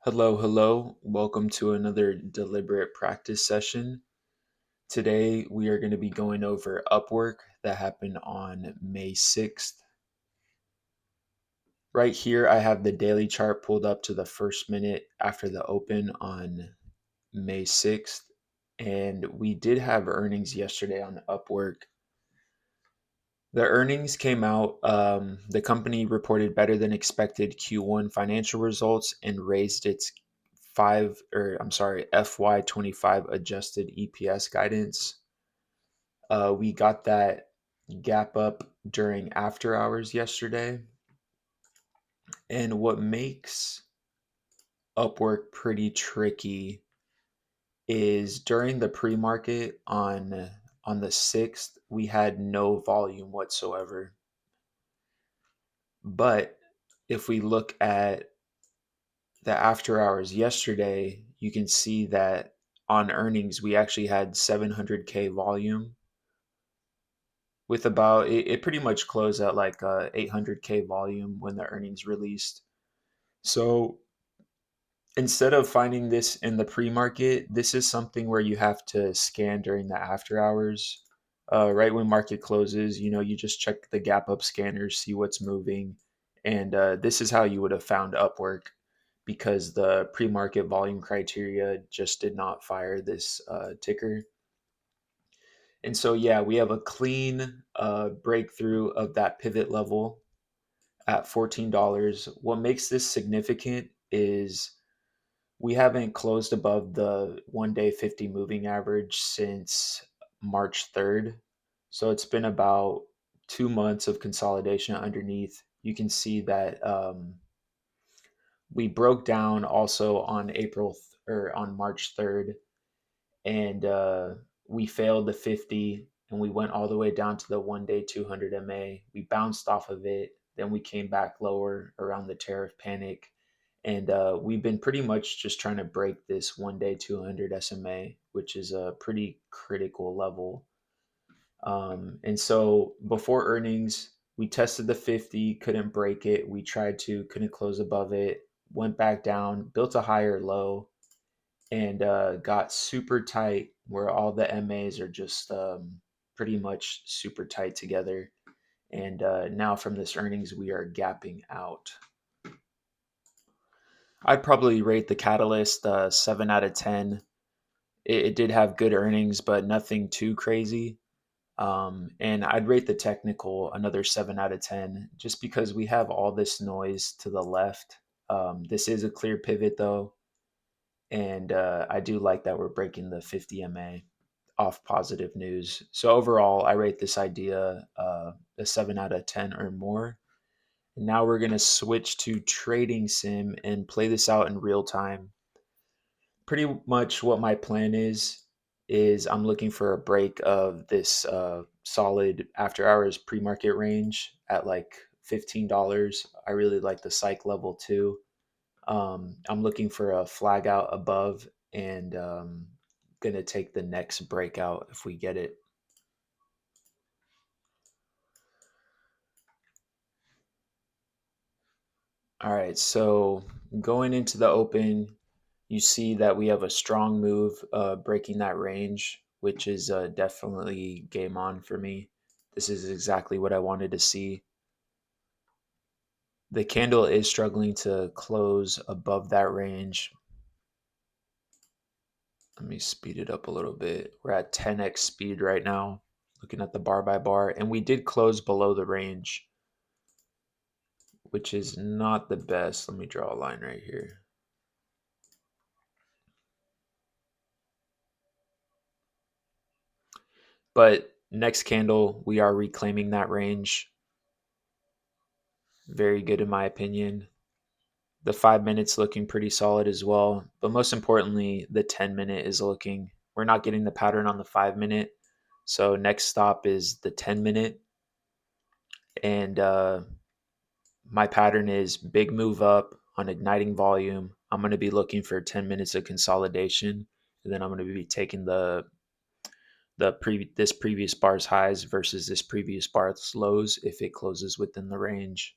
Hello, hello. Welcome to another deliberate practice session. Today we are going to be going over Upwork that happened on May 6th. Right here, I have the daily chart pulled up to the first minute after the open on May 6th. And we did have earnings yesterday on Upwork. The earnings came out. The company reported better than expected Q1 financial results and raised its FY25 adjusted EPS guidance. We got that gap up during after hours yesterday. And what makes Upwork pretty tricky is during the pre-market on the 6th, we had no volume whatsoever. But if we look at the after hours yesterday, you can see that on earnings, we actually had 700K volume with about, it pretty much closed at like 800K volume when the earnings released. So instead of finding this in the pre-market, this is something where you have to scan during the after hours. Right when market closes, you just check the gap up scanners, see what's moving. And this is how you would have found Upwork because the pre-market volume criteria just did not fire this ticker. And so, yeah, we have a clean breakthrough of that pivot level at $14. What makes this significant is we haven't closed above the 1 day 50 moving average since March 3rd. So it's been about 2 months of consolidation underneath. You can see that we broke down also on or on March 3rd, and we failed the 50 and we went all the way down to the 1 day 200 MA. We bounced off of it. Then we came back lower around the tariff panic. And we've been pretty much just trying to break this 1 day 200 SMA, which is a pretty critical level. And so before earnings, we tested the 50, couldn't break it. We tried to, couldn't close above it, went back down, built a higher low, and got super tight where all the MAs are just pretty much super tight together. And now from this earnings, we are gapping out. I'd probably rate the Catalyst 7 out of 10. It did have good earnings, but nothing too crazy. And I'd rate the technical another 7 out of 10 just because we have all this noise to the left. This is a clear pivot though. And I do like that we're breaking the 50 MA off positive news. So overall, I rate this idea a 7 out of 10 or more. And now we're going to switch to trading sim and play this out in real time. Pretty much what my plan is I'm looking for a break of this solid after hours pre-market range at like $15. I really like the psych level too. I'm looking for a flag out above and gonna take the next breakout if we get it. All right, so going into the open, you see that we have a strong move breaking that range, which is definitely game on for me. This is exactly what I wanted to see. The candle is struggling to close above that range. Let me speed it up a little bit. We're at 10x speed right now, looking at the bar by bar, and we did close below the range, which is not the best. Let me draw a line right here. But next candle, we are reclaiming that range. Very good in my opinion. The 5 minutes looking pretty solid as well. But most importantly, the 10 minute is looking. We're not getting the pattern on the 5 minute. So next stop is the 10 minute. And my pattern is big move up on igniting volume. I'm going to be looking for 10 minutes of consolidation. And then I'm going to be taking this previous bar's highs versus this previous bar's lows if it closes within the range.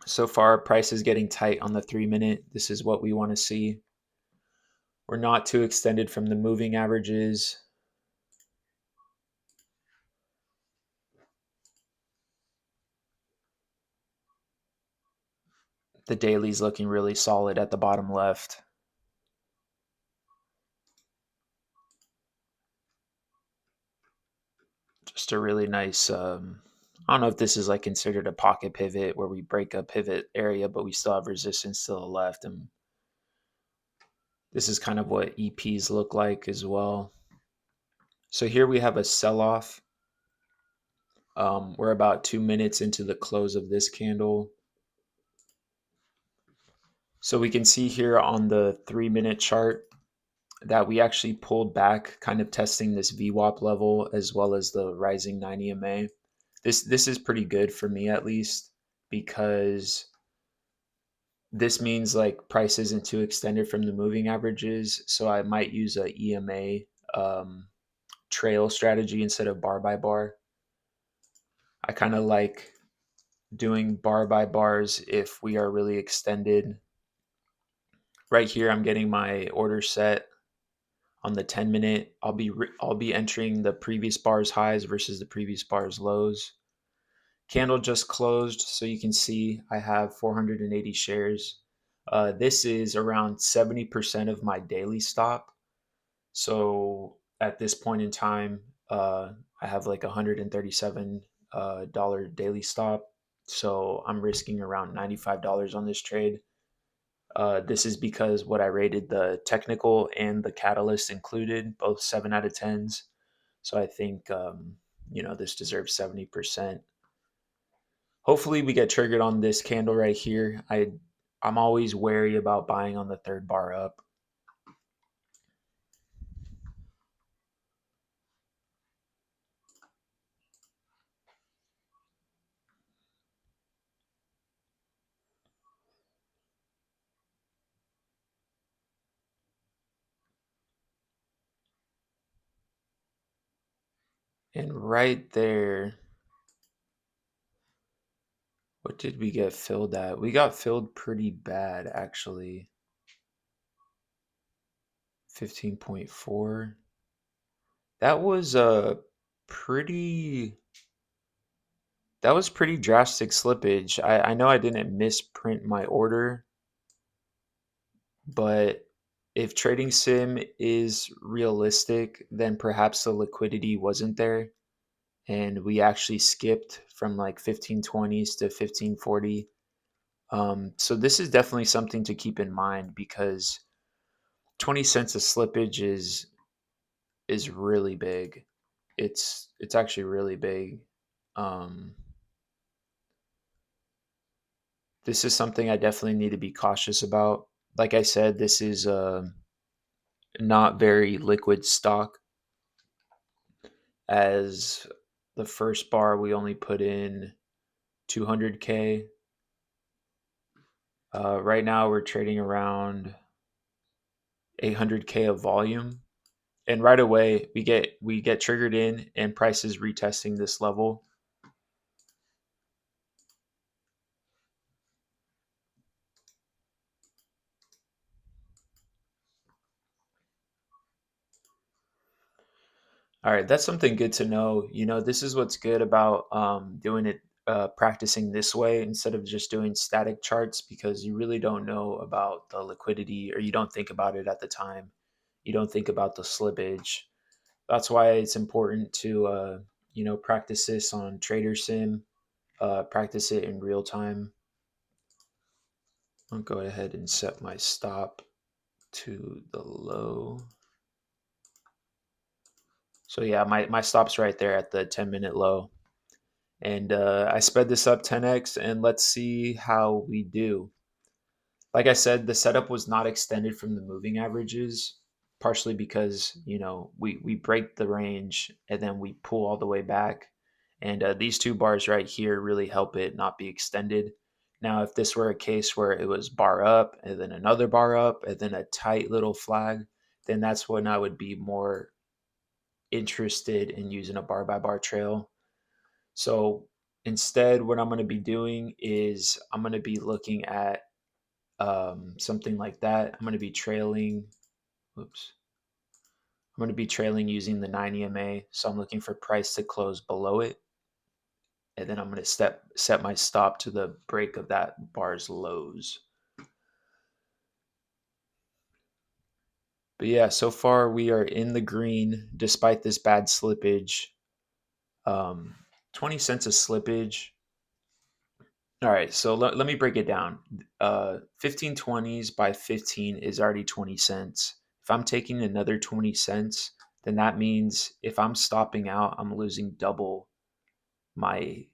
So far, price is getting tight on the 3 minute. This is what we want to see. We're not too extended from the moving averages. The daily's looking really solid at the bottom left. Just a really nice, I don't know if this is like considered a pocket pivot where we break a pivot area, but we still have resistance to the left. And this is kind of what EPs look like as well. So here we have a sell off. We're about 2 minutes into the close of this candle. So we can see here on the 3 minute chart that we actually pulled back, kind of testing this VWAP level as well as the rising 9 EMA. This is pretty good for me at least, because this means like price isn't too extended from the moving averages. So I might use a EMA trail strategy instead of bar by bar. I kind of like doing bar by bars if we are really extended. Right here, I'm getting my order set on the 10 minute. I'll be entering the previous bar's highs versus the previous bar's lows. Candle just closed, so you can see I have 480 shares. This is around 70% of my daily stop. So at this point in time, I have like $137 dollar daily stop. So I'm risking around $95 on this trade. This is because what I rated the technical and the catalyst included, both 7 out of 10s. So I think, this deserves 70%. Hopefully we get triggered on this candle right here. I'm always wary about buying on the third bar up. And right there, what did we get filled at? We got filled pretty bad actually. 15.4. That was a pretty that was pretty drastic slippage. I know I didn't misprint my order, but if trading sim is realistic, then perhaps the liquidity wasn't there and we actually skipped from like 1520s to 1540. So this is definitely something to keep in mind, because 20 cents of slippage is really big. It's actually really big. Um, this is something I definitely need to be cautious about. Like I said, this is not very liquid stock, as the first bar we only put in 200K. Right now we're trading around 800K of volume, and right away we get triggered in and prices retesting this level. All right, that's something good to know. This is what's good about doing it, practicing this way instead of just doing static charts, because you really don't know about the liquidity, or you don't think about it at the time. You don't think about the slippage. That's why it's important to, practice this on Trader Sim, practice it in real time. I'll go ahead and set my stop to the low. So yeah, my stop's right there at the 10-minute low. And I sped this up 10x, and let's see how we do. Like I said, the setup was not extended from the moving averages, partially because, we break the range and then we pull all the way back. And these two bars right here really help it not be extended. Now, if this were a case where it was bar up and then another bar up and then a tight little flag, then that's when I would be more interested in using a bar by bar trail. So Instead, what I'm going to be doing is I'm going to be looking at something like that. I'm going to be trailing. Oops. I'm going to be trailing using the 9 EMA. So I'm looking for price to close below it. And then I'm going to set my stop to the break of that bar's lows. But yeah, so far we are in the green despite this bad slippage. Um, 20 cents of slippage. All right, so let me break it down. 1520s by 15 is already 20 cents. If I'm taking another 20 cents, then that means if I'm stopping out, I'm losing double my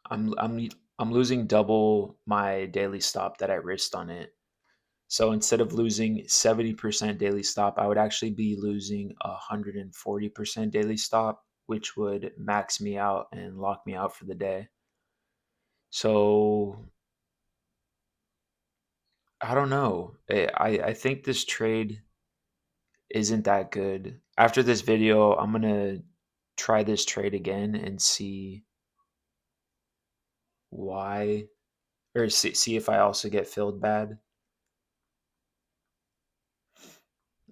I'm I'm I'm losing double my daily stop that I risked on it. So instead of losing 70% daily stop, I would actually be losing 140% daily stop, which would max me out and lock me out for the day. So I don't know. I think this trade isn't that good. After this video, I'm gonna try this trade again and see why, or see if I also get filled bad.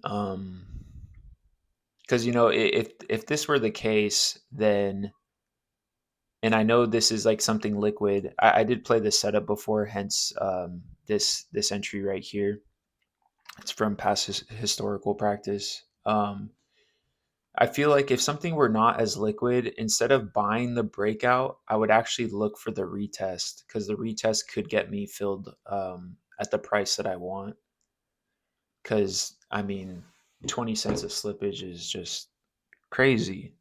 Um, because if this were the case, then and I know this is like something liquid. I did play this setup before, hence this entry right here. It's from past historical practice. I feel like if something were not as liquid, instead of buying the breakout, I would actually look for the retest because the retest could get me filled at the price that I want. Because, I mean, 20 cents of slippage is just crazy.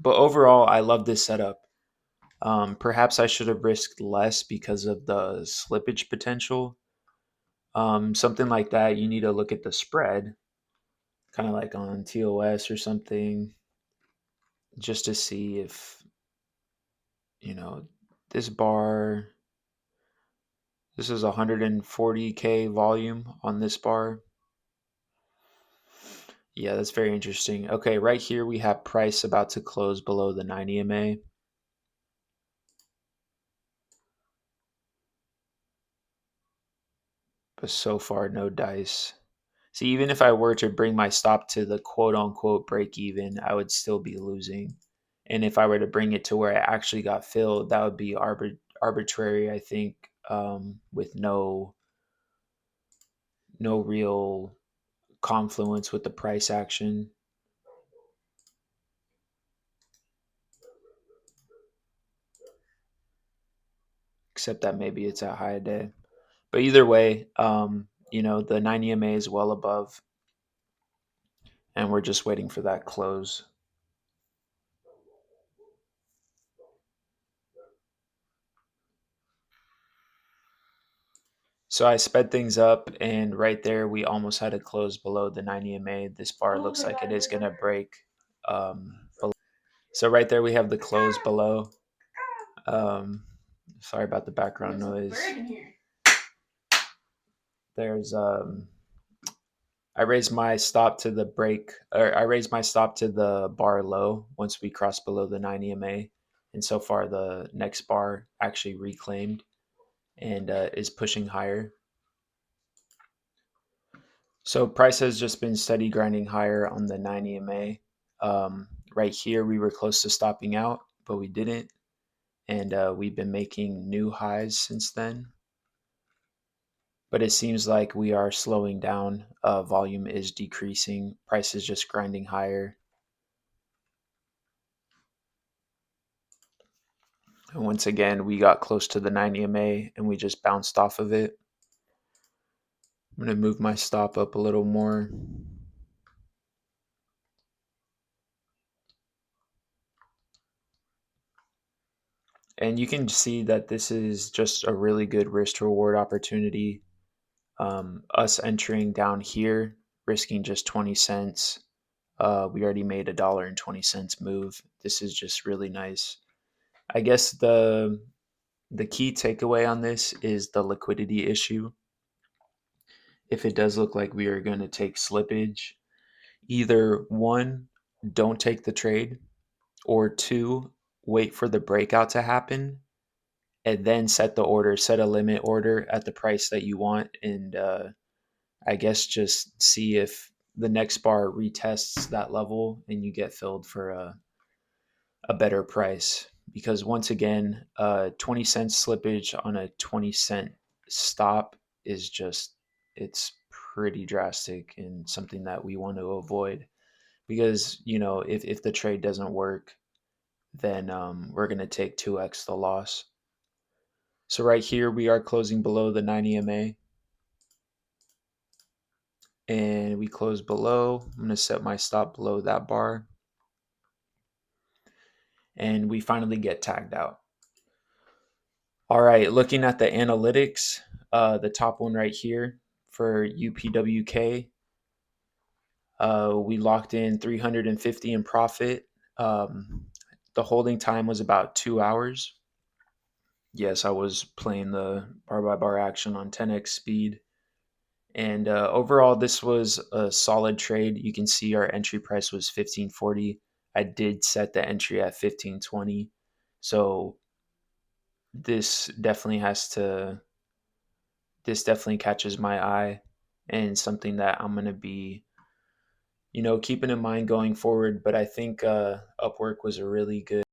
But overall, I love this setup. Perhaps I should have risked less because of the slippage potential. Something like that, you need to look at the spread, kind of like on TOS or something, just to see if you know, this bar, this is 140K volume on this bar. Yeah, that's very interesting. Okay, right here we have price about to close below the 9 EMA. But so far, no dice. See, even if I were to bring my stop to the quote unquote break even, I would still be losing. And if I were to bring it to where I actually got filled, that would be arbitrary, I think, with no real confluence with the price action. Except that maybe it's at high day. But either way, the 9 EMA is well above, and we're just waiting for that close. So I sped things up, and right there, we almost had a close below the 9 EMA. This bar looks like it is going to break. Below. So right there, we have the close below. Sorry about the background noise. There's I raised my stop to the break, or I raised my stop to the bar low once we crossed below the 9 EMA. And so far, the next bar actually reclaimed and is pushing higher. So price has just been steady grinding higher on the 9 EMA. Right here, we were close to stopping out, but we didn't. And we've been making new highs since then. But it seems like we are slowing down. Volume is decreasing. Price is just grinding higher. And once again, we got close to the 9 EMA and we just bounced off of it. I'm going to move my stop up a little more. And you can see that this is just a really good risk to reward opportunity. Us entering down here, risking just 20 cents. We already made $1.20 move. This is just really nice. I guess the key takeaway on this is the liquidity issue. If it does look like we are going to take slippage, either one, don't take the trade, or two, wait for the breakout to happen, and then set the order, set a limit order at the price that you want, and I guess just see if the next bar retests that level and you get filled for a better price. Because once again, 20 cent slippage on a 20-cent stop is just, it's pretty drastic and something that we want to avoid. Because, if the trade doesn't work, then we're going to take 2x the loss. So right here, we are closing below the 9 EMA. And we close below. I'm going to set my stop below that bar. And we finally get tagged out. All right, looking at the analytics, the top one right here for UPWK, we locked in 350 in profit. The holding time was about 2 hours. Yes, I was playing the bar by bar action on 10x speed. And overall, this was a solid trade. You can see our entry price was 1540. I did set the entry at 1520. So this definitely has to, this definitely catches my eye and something that I'm going to be, keeping in mind going forward. But I think Upwork was a really good